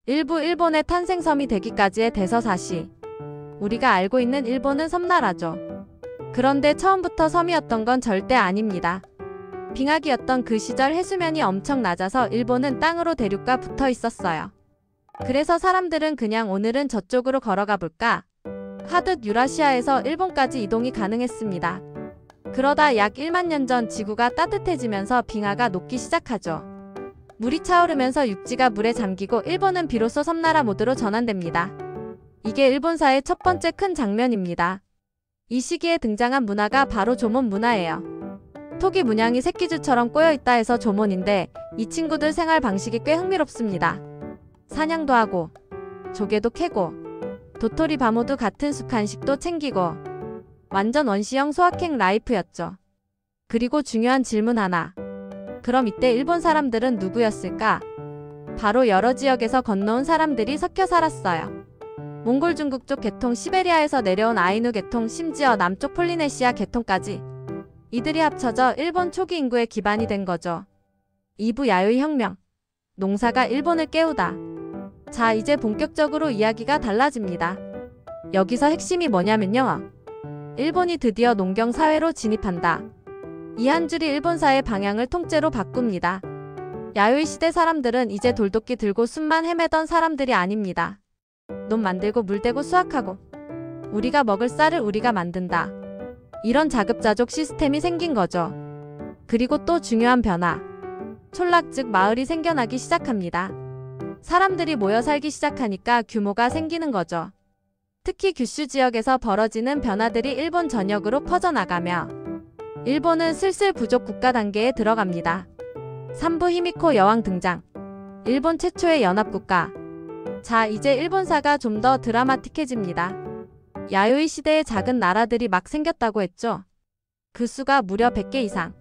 일부 일본의 탄생섬이 되기까지의 대서사시. 우리가 알고 있는 일본은 섬나라죠. 그런데 처음부터 섬이었던 건 절대 아닙니다. 빙하기였던 그 시절 해수면이 엄청 낮아서 일본은 땅으로 대륙과 붙어 있었어요. 그래서 사람들은 그냥 오늘은 저쪽으로 걸어가 볼까 하듯 유라시아에서 일본까지 이동이 가능했습니다. 그러다 약 1만 년 전 지구가 따뜻해지면서 빙하가 녹기 시작하죠. 물이 차오르면서 육지가 물에 잠기고 일본은 비로소 섬나라 모드로 전환됩니다. 이게 일본사의 첫 번째 큰 장면입니다. 이 시기에 등장한 문화가 바로 조몬 문화예요. 토기 문양이 새끼줄처럼 꼬여있다 해서 조몬인데 이 친구들 생활 방식이 꽤 흥미롭습니다. 사냥도 하고 조개도 캐고 도토리 바모도 같은 숲 간식도 챙기고 완전 원시형 소확행 라이프였죠. 그리고 중요한 질문 하나. 그럼 이때 일본 사람들은 누구였을까? 바로 여러 지역에서 건너온 사람들이 섞여 살았어요. 몽골 중국 쪽 계통, 시베리아에서 내려온 아이누 계통, 심지어 남쪽 폴리네시아 계통까지. 이들이 합쳐져 일본 초기 인구의 기반이 된 거죠. 2부 야요이 혁명. 농사가 일본을 깨우다. 자, 이제 본격적으로 이야기가 달라집니다. 여기서 핵심이 뭐냐면요. 일본이 드디어 농경 사회로 진입한다. 이 한 줄이 일본사의 방향을 통째로 바꿉니다. 야요이 시대 사람들은 이제 돌도끼 들고 숲만 헤매던 사람들이 아닙니다. 논 만들고 물대고 수확하고 우리가 먹을 쌀을 우리가 만든다. 이런 자급자족 시스템이 생긴 거죠. 그리고 또 중요한 변화. 촌락 즉 마을이 생겨나기 시작합니다. 사람들이 모여 살기 시작하니까 규모가 생기는 거죠. 특히 규슈 지역에서 벌어지는 변화들이 일본 전역으로 퍼져나가며 일본은 슬슬 부족 국가 단계에 들어갑니다. 3부 히미코 여왕 등장. 일본 최초의 연합국가. 자, 이제 일본사가 좀 더 드라마틱해집니다. 야요이 시대에 작은 나라들이 막 생겼다고 했죠. 그 수가 무려 100개 이상.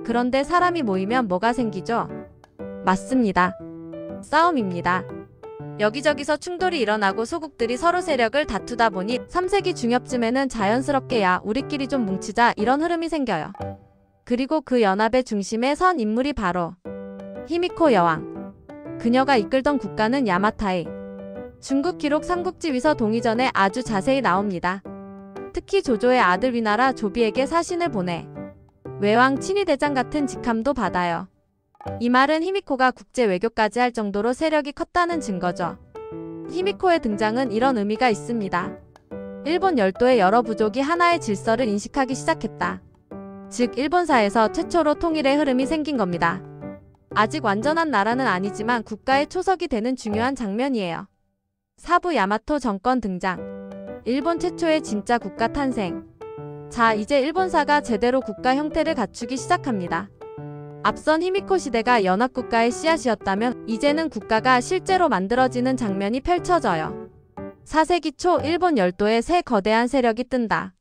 그런데 사람이 모이면 뭐가 생기죠? 맞습니다. 싸움입니다. 여기저기서 충돌이 일어나고 소국들이 서로 세력을 다투다 보니 3세기 중엽쯤에는 자연스럽게 야, 우리끼리 좀 뭉치자 이런 흐름이 생겨요. 그리고 그 연합의 중심에 선 인물이 바로 히미코 여왕. 그녀가 이끌던 국가는 야마타이. 중국 기록 삼국지 위서 동의전에 아주 자세히 나옵니다. 특히 조조의 아들 위나라 조비에게 사신을 보내 외왕 친위대장 같은 직함도 받아요. 이 말은 히미코가 국제 외교까지 할 정도로 세력이 컸다는 증거죠. 히미코의 등장은 이런 의미가 있습니다. 일본 열도의 여러 부족이 하나의 질서를 인식하기 시작했다. 즉 일본사에서 최초로 통일의 흐름이 생긴 겁니다. 아직 완전한 나라는 아니지만 국가의 초석이 되는 중요한 장면이에요. 4부 야마토 정권 등장. 일본 최초의 진짜 국가 탄생. 자, 이제 일본사가 제대로 국가 형태를 갖추기 시작합니다. 앞선 히미코 시대가 연합국가의 씨앗이었다면 이제는 국가가 실제로 만들어지는 장면이 펼쳐져요. 4세기 초 일본 열도에 새 거대한 세력이 뜬다.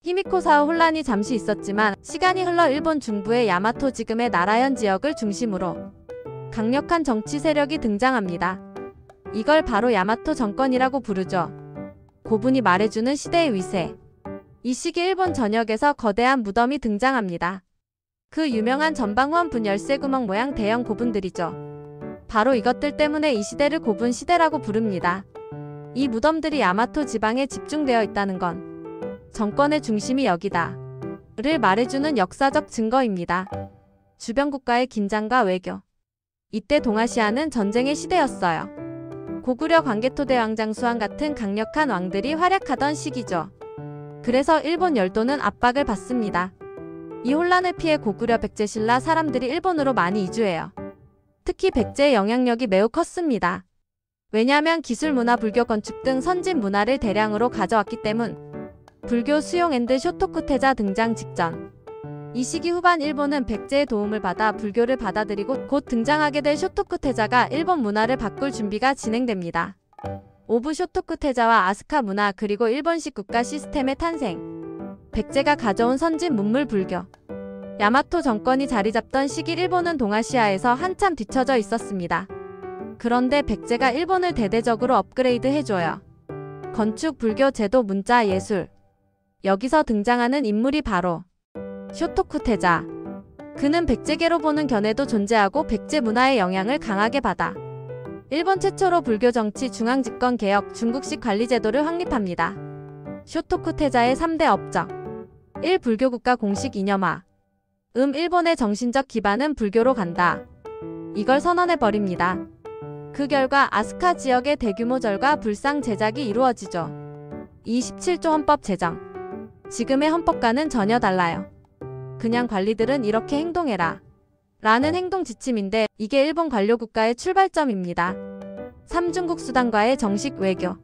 히미코 사후 혼란이 잠시 있었지만 시간이 흘러 일본 중부의 야마토 지금의 나라현 지역을 중심으로 강력한 정치 세력이 등장합니다. 이걸 바로 야마토 정권이라고 부르죠. 고분이 말해주는 시대의 위세. 이 시기 일본 전역에서 거대한 무덤이 등장합니다. 그 유명한 전방후원 분 열쇠구멍 모양 대형 고분들이죠. 바로 이것들 때문에 이 시대를 고분 시대라고 부릅니다. 이 무덤들이 야마토 지방에 집중되어 있다는 건 정권의 중심이 여기다 를 말해주는 역사적 증거입니다. 주변 국가의 긴장과 외교. 이때 동아시아는 전쟁의 시대였어요. 고구려 광개토대 왕장수왕 같은 강력한 왕들이 활약하던 시기죠. 그래서 일본 열도는 압박을 받습니다. 이 혼란을 피해 고구려 백제신라 사람들이 일본으로 많이 이주해요. 특히 백제의 영향력이 매우 컸습니다. 왜냐하면 기술, 문화, 불교, 건축 등 선진 문화를 대량으로 가져왔기 때문. 불교 수용 앤드 쇼토쿠 태자 등장 직전. 이 시기 후반 일본은 백제의 도움을 받아 불교를 받아들이고 곧 등장하게 될 쇼토쿠 태자가 일본 문화를 바꿀 준비가 진행됩니다. 오부 쇼토쿠 태자와 아스카 문화 그리고 일본식 국가 시스템의 탄생. 백제가 가져온 선진 문물 불교. 야마토 정권이 자리 잡던 시기 일본은 동아시아에서 한참 뒤처져 있었습니다. 그런데 백제가 일본을 대대적으로 업그레이드 해줘요. 건축, 불교, 제도, 문자, 예술. 여기서 등장하는 인물이 바로 쇼토쿠 태자. 그는 백제계로 보는 견해도 존재하고 백제 문화의 영향을 강하게 받아 일본 최초로 불교 정치 중앙 집권 개혁 중국식 관리 제도를 확립합니다. 쇼토쿠 태자의 3대 업적 1. 불교 국가 공식 이념화. 일본의 정신적 기반은 불교로 간다. 이걸 선언해버립니다. 그 결과 아스카 지역의 대규모 절과 불상 제작이 이루어지죠. 27조 헌법 제정. 지금의 헌법과는 전혀 달라요. 그냥 관리들은 이렇게 행동해라 라는 행동 지침인데 이게 일본 관료 국가의 출발점입니다. 3. 중국 수단과의 정식 외교.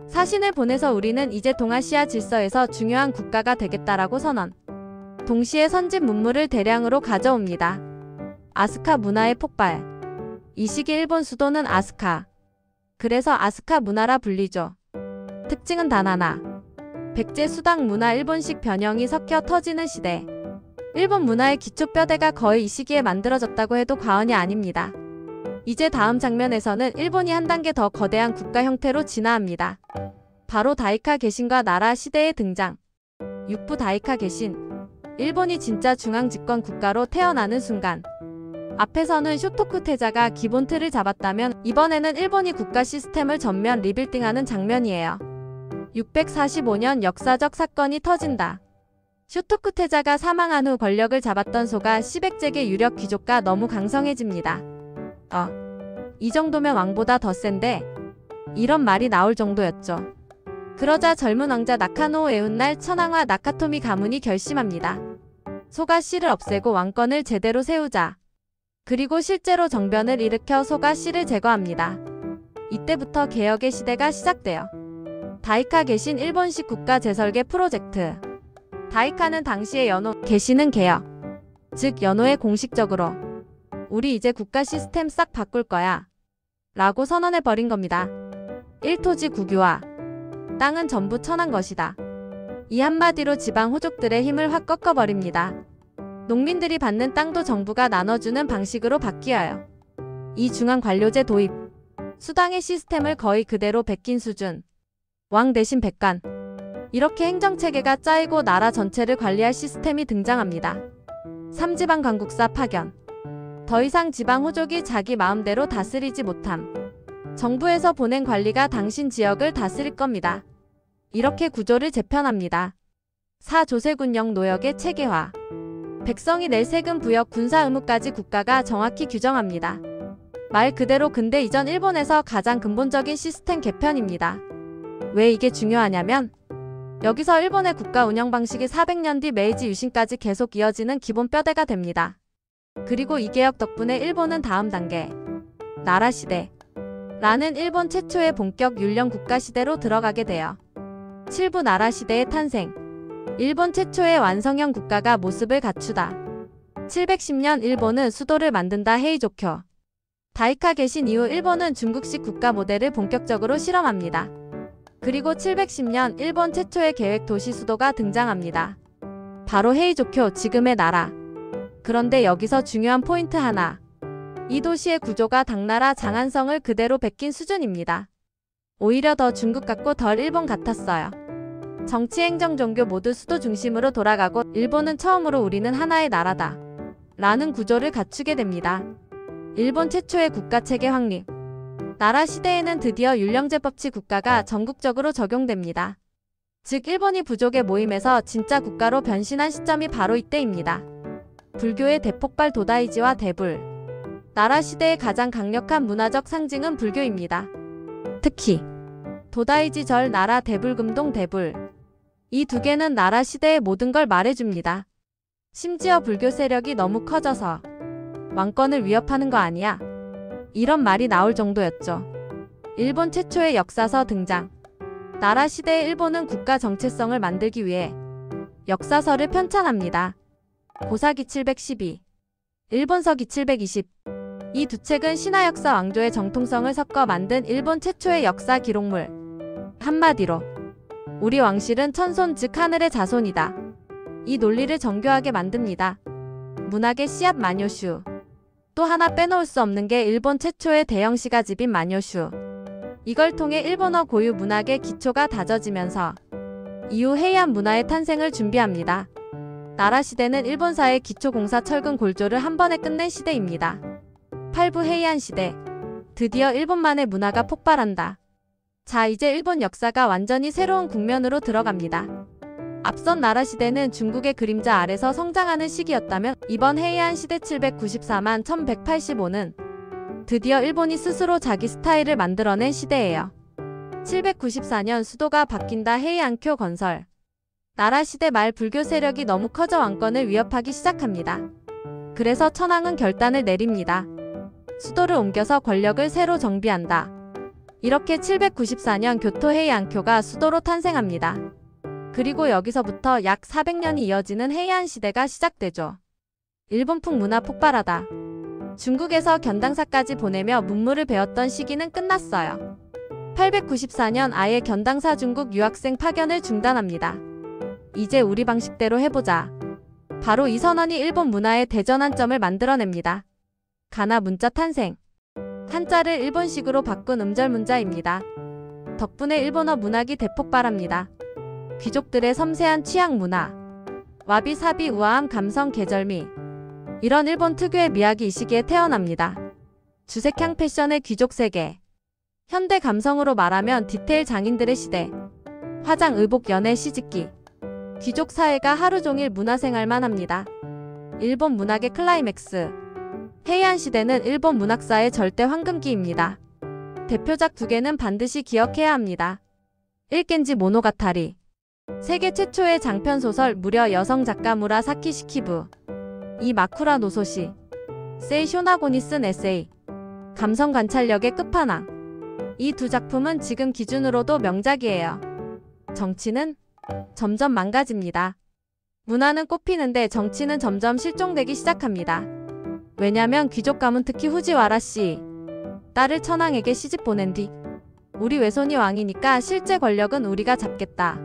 사신을 보내서 우리는 이제 동아시아 질서에서 중요한 국가가 되겠다라고 선언. 동시에 선진 문물을 대량으로 가져옵니다. 아스카 문화의 폭발. 이 시기 일본 수도는 아스카. 그래서 아스카 문화라 불리죠. 특징은 단 하나. 백제 수당 문화 일본식 변형이 섞여 터지는 시대. 일본 문화의 기초 뼈대가 거의 이 시기에 만들어졌다고 해도 과언이 아닙니다. 이제 다음 장면에서는 일본이 한 단계 더 거대한 국가 형태로 진화합니다. 바로 다이카 개신과 나라 시대의 등장. 육부 다이카 개신. 일본이 진짜 중앙 집권 국가로 태어나는 순간. 앞에서는 쇼토쿠 태자가 기본 틀을 잡았다면 이번에는 일본이 국가 시스템을 전면 리빌딩하는 장면이에요. 645년 역사적 사건이 터진다. 쇼토쿠 태자가 사망한 후 권력을 잡았던 소가 시백제계 유력 귀족과 너무 강성해집니다. 이 정도면 왕보다 더 센데? 이런 말이 나올 정도였죠. 그러자 젊은 왕자 나카노 에운날 천황화 나카토미 가문이 결심합니다. 소가 씨를 없애고 왕권을 제대로 세우자. 그리고 실제로 정변을 일으켜 소가 씨를 제거합니다. 이때부터 개혁의 시대가 시작돼요. 다이카 개신 일본식 국가 재설계 프로젝트. 다이카는 당시의 연호, 개신은 개혁. 즉 연호에 공식적으로 우리 이제 국가 시스템 싹 바꿀 거야 라고 선언해버린 겁니다. 1토지 국유화. 땅은 전부 천한 것이다. 이 한마디로 지방 호족들의 힘을 확 꺾어버립니다. 농민들이 받는 땅도 정부가 나눠주는 방식으로 바뀌어요. 이 중앙 관료제 도입. 수당의 시스템을 거의 그대로 베낀 수준. 왕 대신 백관. 이렇게 행정체계가 짜이고 나라 전체를 관리할 시스템이 등장합니다. 3지방 강국사 파견. 더 이상 지방 호족이 자기 마음대로 다스리지 못함. 정부에서 보낸 관리가 당신 지역을 다스릴 겁니다. 이렇게 구조를 재편합니다. 4. 조세군령 노역의 체계화. 백성이 낼 세금 부역 군사 의무까지 국가가 정확히 규정합니다. 말 그대로 근대 이전 일본에서 가장 근본적인 시스템 개편입니다. 왜 이게 중요하냐면 여기서 일본의 국가 운영 방식이 400년 뒤 메이지 유신까지 계속 이어지는 기본 뼈대가 됩니다. 그리고 이 개혁 덕분에 일본은 다음 단계 나라 시대 라는 일본 최초의 본격 율령 국가 시대로 들어가게 돼요. 7부 나라 시대의 탄생. 일본 최초의 완성형 국가가 모습을 갖추다. 710년 일본은 수도를 만든다. 헤이조쿄. 다이카 개신 이후 일본은 중국식 국가 모델을 본격적으로 실험합니다. 그리고 710년 일본 최초의 계획 도시 수도가 등장합니다. 바로 헤이조쿄, 지금의 나라. 그런데 여기서 중요한 포인트 하나. 이 도시의 구조가 당나라 장안성을 그대로 베낀 수준입니다. 오히려 더 중국 같고 덜 일본 같았어요. 정치, 행정, 종교 모두 수도 중심으로 돌아가고 일본은 처음으로 우리는 하나의 나라다 라는 구조를 갖추게 됩니다. 일본 최초의 국가체계 확립. 나라 시대에는 드디어 율령제법치 국가가 전국적으로 적용됩니다. 즉 일본이 부족의 모임에서 진짜 국가로 변신한 시점이 바로 이때입니다. 불교의 대폭발 도다이지와 대불. 나라 시대의 가장 강력한 문화적 상징은 불교입니다. 특히 도다이지 절, 나라 대불금동 대불. 이 두 개는 나라 시대의 모든 걸 말해줍니다. 심지어 불교 세력이 너무 커져서 왕권을 위협하는 거 아니야? 이런 말이 나올 정도였죠. 일본 최초의 역사서 등장. 나라 시대의 일본은 국가 정체성을 만들기 위해 역사서를 편찬합니다. 고사기 712, 일본서기 720. 이 두 책은 신화 역사 왕조의 정통성을 섞어 만든 일본 최초의 역사 기록물. 한마디로 우리 왕실은 천손 즉 하늘의 자손이다. 이 논리를 정교하게 만듭니다. 문학의 씨앗 만요슈. 또 하나 빼놓을 수 없는 게 일본 최초의 대형 시가집인 만요슈. 이걸 통해 일본어 고유 문학의 기초가 다져지면서 이후 헤이안 문화의 탄생을 준비합니다. 나라 시대는 일본사의 기초 공사 철근 골조를 한 번에 끝낸 시대입니다. 8부 헤이안 시대. 드디어 일본만의 문화가 폭발한다. 자, 이제 일본 역사가 완전히 새로운 국면으로 들어갑니다. 앞선 나라 시대는 중국의 그림자 아래서 성장하는 시기였다면 이번 헤이안 시대 794만 1185는 드디어 일본이 스스로 자기 스타일을 만들어낸 시대예요. 794년 수도가 바뀐다. 헤이안쿄 건설. 나라 시대 말 불교 세력이 너무 커져 왕권을 위협하기 시작합니다. 그래서 천황은 결단을 내립니다. 수도를 옮겨서 권력을 새로 정비한다. 이렇게 794년 교토 헤이안쿄가 수도로 탄생합니다. 그리고 여기서부터 약 400년이 이어지는 헤이안 시대가 시작되죠. 일본풍 문화 폭발하다. 중국에서 견당사까지 보내며 문물을 배웠던 시기는 끝났어요. 894년 아예 견당사 중국 유학생 파견을 중단합니다. 이제 우리 방식대로 해보자. 바로 이 선언이 일본 문화의 대전환점을 만들어냅니다. 가나 문자 탄생. 한자를 일본식으로 바꾼 음절문자입니다. 덕분에 일본어 문학이 대폭발합니다. 귀족들의 섬세한 취향 문화, 와비사비 우아함 감성 계절미, 이런 일본 특유의 미학이 이 시기에 태어납니다. 주색향 패션의 귀족 세계, 현대 감성으로 말하면 디테일 장인들의 시대, 화장 의복 연애 시집기, 귀족 사회가 하루 종일 문화생활만 합니다. 일본 문학의 클라이맥스. 헤이안 시대는 일본 문학사의 절대 황금기입니다. 대표작 두 개는 반드시 기억해야 합니다. 1겐지 모노가타리. 세계 최초의 장편소설 무려 여성 작가 무라사키 시키부. 2 마쿠라 노소시. 세이 쇼나곤이 쓴 에세이. 감성 관찰력의 끝판왕. 이 두 작품은 지금 기준으로도 명작이에요. 정치는 점점 망가집니다. 문화는 꽃피는데 정치는 점점 실종되기 시작합니다. 왜냐면 귀족 가문 특히 후지와라 씨 딸을 천황에게 시집 보낸 뒤 우리 외손이 왕이니까 실제 권력은 우리가 잡겠다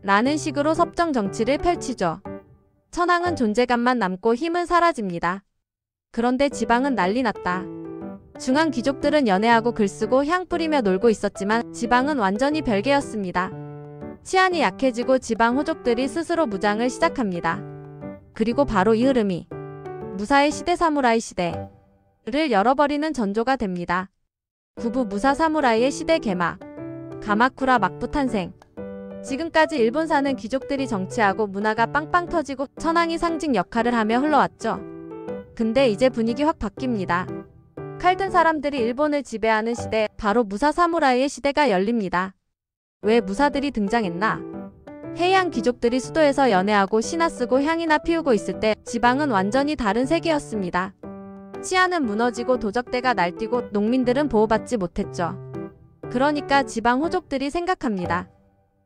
라는 식으로 섭정 정치를 펼치죠. 천황은 존재감만 남고 힘은 사라집니다. 그런데 지방은 난리 났다. 중앙 귀족들은 연애하고 글쓰고 향 뿌리며 놀고 있었지만 지방은 완전히 별개였습니다. 치안이 약해지고 지방 호족들이 스스로 무장을 시작합니다. 그리고 바로 이 흐름이 무사의 시대 사무라이 시대를 열어버리는 전조가 됩니다. 구부 무사 사무라이의 시대 개막. 가마쿠라 막부 탄생. 지금까지 일본사는 귀족들이 정치하고 문화가 빵빵 터지고 천황이 상징 역할을 하며 흘러왔죠. 근데 이제 분위기 확 바뀝니다. 칼든 사람들이 일본을 지배하는 시대, 바로 무사 사무라이의 시대가 열립니다. 왜 무사들이 등장했나? 헤이안 귀족들이 수도에서 연애하고 신화 쓰고 향이나 피우고 있을 때 지방은 완전히 다른 세계였습니다. 치안은 무너지고 도적대가 날뛰고 농민들은 보호받지 못했죠. 그러니까 지방 호족들이 생각합니다.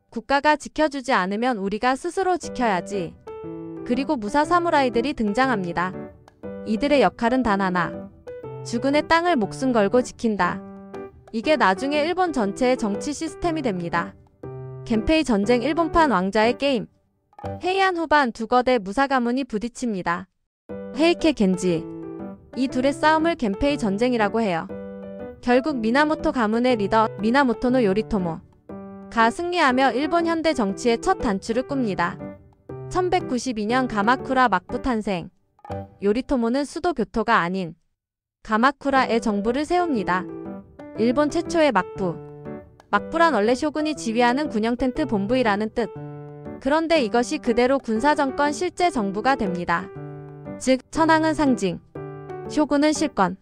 국가가 지켜주지 않으면 우리가 스스로 지켜야지. 그리고 무사 사무라이들이 등장합니다. 이들의 역할은 단 하나. 주군의 땅을 목숨 걸고 지킨다. 이게 나중에 일본 전체의 정치 시스템이 됩니다. 겐페이 전쟁 일본판 왕자의 게임. 헤이안 후반 두 거대 무사 가문이 부딪힙니다. 헤이케 겐지. 이 둘의 싸움을 겐페이 전쟁이라고 해요. 결국 미나모토 가문의 리더 미나모토노 요리토모가 승리하며 일본 현대 정치의 첫 단추를 꿉니다. 1192년 가마쿠라 막부 탄생. 요리토모는 수도 교토가 아닌 가마쿠라에 정부를 세웁니다. 일본 최초의 막부. 막부란 원래 쇼군이 지휘하는 군용 텐트 본부이라는 뜻. 그런데 이것이 그대로 군사정권 실제 정부가 됩니다. 즉, 천황은 상징, 쇼군은 실권.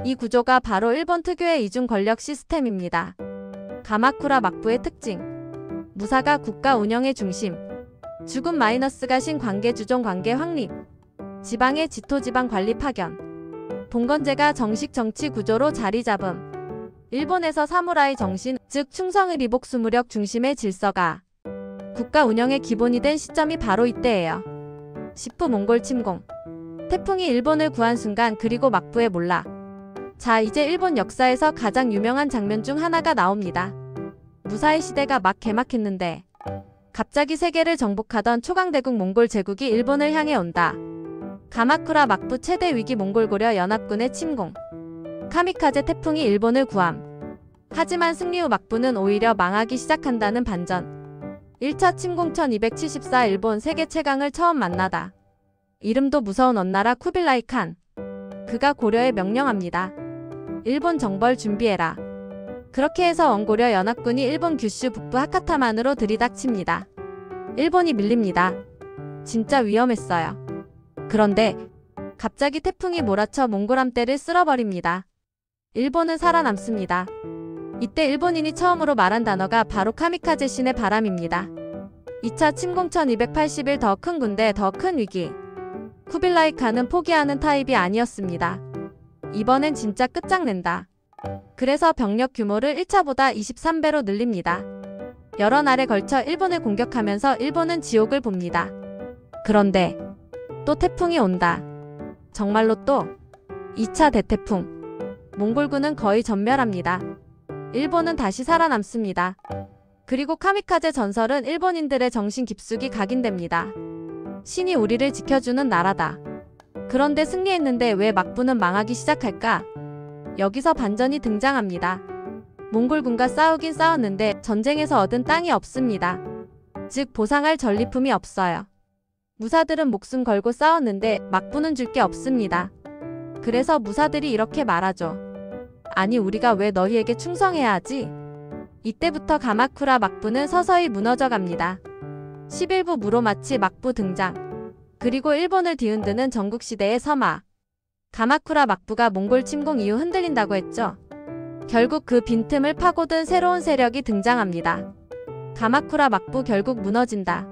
이 구조가 바로 일본 특유의 이중 권력 시스템입니다. 가마쿠라 막부의 특징. 무사가 국가 운영의 중심. 주군 마이너스가 신관계 주종 관계 확립. 지방의 지토지방 관리 파견. 봉건제가 정식 정치 구조로 자리 잡음. 일본에서 사무라이 정신, 즉 충성의 리복 수무력 중심의 질서가 국가 운영의 기본이 된 시점이 바로 이때예요. 십부 몽골 침공. 태풍이 일본을 구한 순간 그리고 막부에 몰락. 자, 이제 일본 역사에서 가장 유명한 장면 중 하나가 나옵니다. 무사의 시대가 막 개막했는데 갑자기 세계를 정복하던 초강대국 몽골 제국이 일본을 향해 온다. 가마쿠라 막부 최대 위기 몽골 고려 연합군의 침공. 카미카제 태풍이 일본을 구함. 하지만 승리 후 막부는 오히려 망하기 시작한다는 반전. 1차 침공 1274 일본 세계 최강을 처음 만나다. 이름도 무서운 원나라 쿠빌라이 칸. 그가 고려에 명령합니다. 일본 정벌 준비해라. 그렇게 해서 원고려 연합군이 일본 규슈 북부 하카타만으로 들이닥칩니다. 일본이 밀립니다. 진짜 위험했어요. 그런데 갑자기 태풍이 몰아쳐 몽골 함대를 쓸어버립니다. 일본은 살아남습니다. 이때 일본인이 처음으로 말한 단어가 바로 카미카제 신의 바람입니다. 2차 침공 1280일 더 큰 군대 더 큰 위기. 쿠빌라이 칸은 포기하는 타입이 아니었습니다. 이번엔 진짜 끝장낸다. 그래서 병력 규모를 1차보다 23배로 늘립니다. 여러 날에 걸쳐 일본을 공격하면서 일본은 지옥을 봅니다. 그런데 또 태풍이 온다. 정말로 또 2차 대태풍. 몽골군은 거의 전멸합니다. 일본은 다시 살아남습니다. 그리고 카미카제 전설은 일본인들의 정신 깊숙이 각인됩니다. 신이 우리를 지켜주는 나라다. 그런데 승리했는데 왜 막부는 망하기 시작할까? 여기서 반전이 등장합니다. 몽골군과 싸우긴 싸웠는데 전쟁에서 얻은 땅이 없습니다. 즉 보상할 전리품이 없어요. 무사들은 목숨 걸고 싸웠는데 막부는 줄 게 없습니다. 그래서 무사들이 이렇게 말하죠. 아니 우리가 왜 너희에게 충성해야 하지? 이때부터 가마쿠라 막부는 서서히 무너져 갑니다. 11부 무로마치 막부 등장. 그리고 일본을 뒤흔드는 전국시대의 서막. 가마쿠라 막부가 몽골 침공 이후 흔들린다고 했죠. 결국 그 빈틈을 파고든 새로운 세력이 등장합니다. 가마쿠라 막부 결국 무너진다.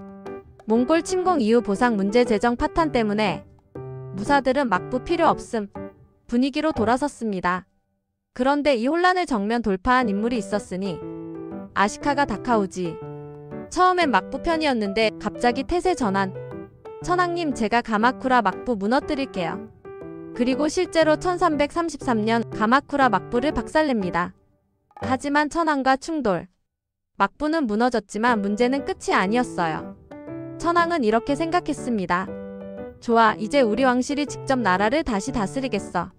몽골 침공 이후 보상 문제 재정 파탄 때문에 무사들은 막부 필요 없음 분위기로 돌아섰습니다. 그런데 이 혼란을 정면 돌파한 인물이 있었으니 아시카가 다카오지. 처음엔 막부 편이었는데 갑자기 태세 전환. 천황님 제가 가마쿠라 막부 무너뜨릴게요. 그리고 실제로 1333년 가마쿠라 막부를 박살냅니다. 하지만 천황과 충돌. 막부는 무너졌지만 문제는 끝이 아니었어요. 천황은 이렇게 생각했습니다. 좋아, 이제 우리 왕실이 직접 나라를 다시 다스리겠어.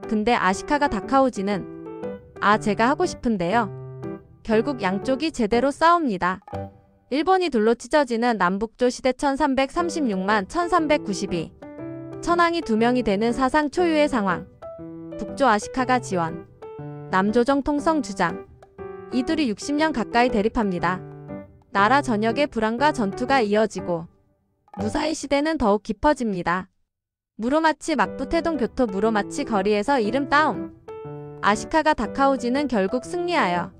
근데 아시카가 다카오지는 제가 하고 싶은데요. 결국 양쪽이 제대로 싸웁니다. 일본이 둘로 찢어지는 남북조 시대 1336만 1392. 천황이 2명이 되는 사상 초유의 상황. 북조 아시카가 지원. 남조정 통성 주장. 이들이 60년 가까이 대립합니다. 나라 전역의 불안과 전투가 이어지고 무사의 시대는 더욱 깊어집니다. 무로마치 막부 태동 교토 무로마치 거리에서 이름 다운. 아시카가 다카오지는 결국 승리하여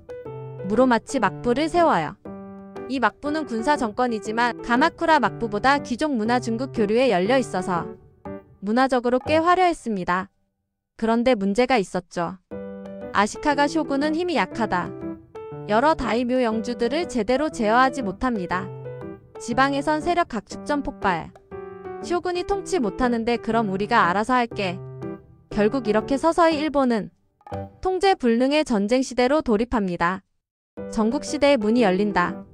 무로마치 막부를 세워요. 이 막부는 군사 정권이지만 가마쿠라 막부보다 귀족 문화 중국 교류에 열려 있어서 문화적으로 꽤 화려했습니다. 그런데 문제가 있었죠. 아시카가 쇼군은 힘이 약하다. 여러 다이묘 영주들을 제대로 제어하지 못합니다. 지방에선 세력 각축전 폭발. 쇼군이 통치 못하는데 그럼 우리가 알아서 할게. 결국 이렇게 서서히 일본은 통제 불능의 전쟁 시대로 돌입합니다. 전국시대의 문이 열린다.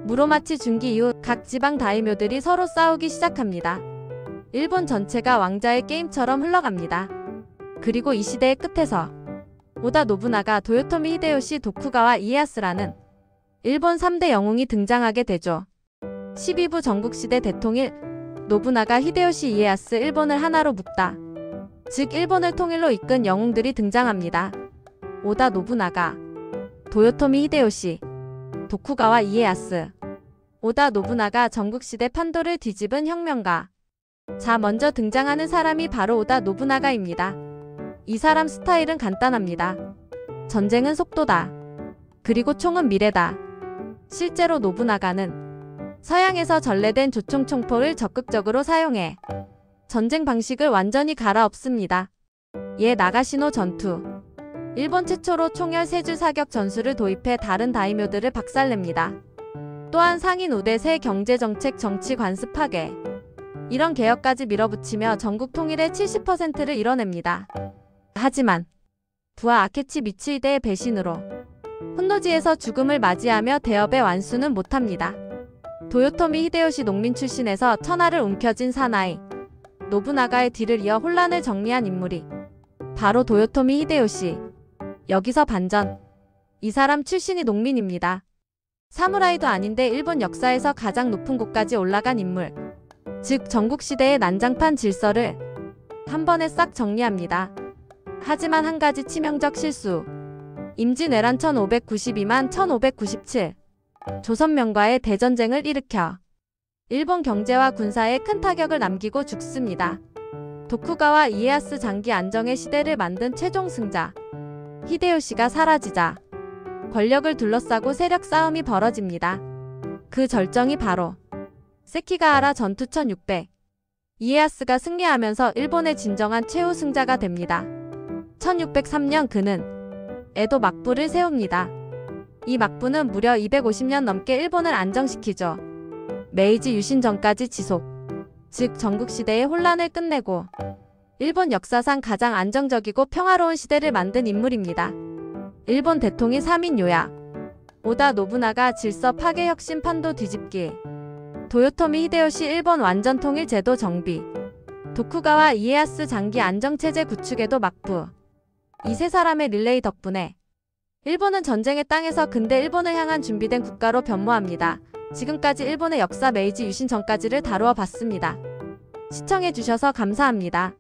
무로마치 중기 이후 각 지방 다이묘들이 서로 싸우기 시작합니다. 일본 전체가 왕자의 게임처럼 흘러갑니다. 그리고 이 시대의 끝에서 오다 노부나가, 도요토미 히데요시, 도쿠가와 이에야스라는 일본 3대 영웅이 등장하게 되죠. 12부 전국시대 대통일 노부나가, 히데요시, 이에야스, 일본을 하나로 묶다. 즉 일본을 통일로 이끈 영웅들이 등장합니다. 오다 노부나가, 도요토미 히데요시, 도쿠가와 이에야스. 오다 노부나가 전국시대 판도를 뒤집은 혁명가. 자, 먼저 등장하는 사람이 바로 오다 노부나가입니다. 이 사람 스타일은 간단합니다. 전쟁은 속도다. 그리고 총은 미래다. 실제로 노부나가는 서양에서 전래된 조총 총포를 적극적으로 사용해 전쟁 방식을 완전히 갈아엎습니다. 예 나가시노 전투. 일본 최초로 총열 3줄 사격 전술을 도입해 다른 다이묘들을 박살냅니다. 또한 상인 우대 새 경제정책 정치 관습 파괴. 이런 개혁까지 밀어붙이며 전국 통일의 70%를 이뤄냅니다. 하지만 부하 아케치 미츠히데의 배신으로 혼노지에서 죽음을 맞이하며 대업의 완수는 못합니다. 도요토미 히데요시 농민 출신에서 천하를 움켜쥔 사나이 노부나가의 뒤를 이어 혼란을 정리한 인물이 바로 도요토미 히데요시. 여기서 반전. 이 사람 출신이 농민입니다. 사무라이도 아닌데 일본 역사에서 가장 높은 곳까지 올라간 인물. 즉 전국시대의 난장판 질서를 한 번에 싹 정리합니다. 하지만 한 가지 치명적 실수. 임진왜란 1592만 1597 조선명과의 대전쟁을 일으켜 일본 경제와 군사에 큰 타격을 남기고 죽습니다. 도쿠가와 이에야스 장기 안정의 시대를 만든 최종 승자 히데요시가 사라지자 권력을 둘러싸고 세력 싸움이 벌어집니다. 그 절정이 바로 세키가하라 전투 1600. 이에야스가 승리하면서 일본의 진정한 최후 승자가 됩니다. 1603년 그는 에도 막부를 세웁니다. 이 막부는 무려 250년 넘게 일본을 안정시키죠. 메이지 유신 전까지 지속, 즉 전국시대의 혼란을 끝내고 일본 역사상 가장 안정적이고 평화로운 시대를 만든 인물입니다. 일본 대통인 3인 요약, 오다 노부나가 질서 파괴 혁신 판도 뒤집기, 도요토미 히데요시 일본 완전 통일 제도 정비, 도쿠가와 이에야스 장기 안정체제 구축에도 막부. 이 세 사람의 릴레이 덕분에 일본은 전쟁의 땅에서 근대 일본을 향한 준비된 국가로 변모합니다. 지금까지 일본의 역사 메이지 유신 전까지를 다루어 봤습니다. 시청해주셔서 감사합니다.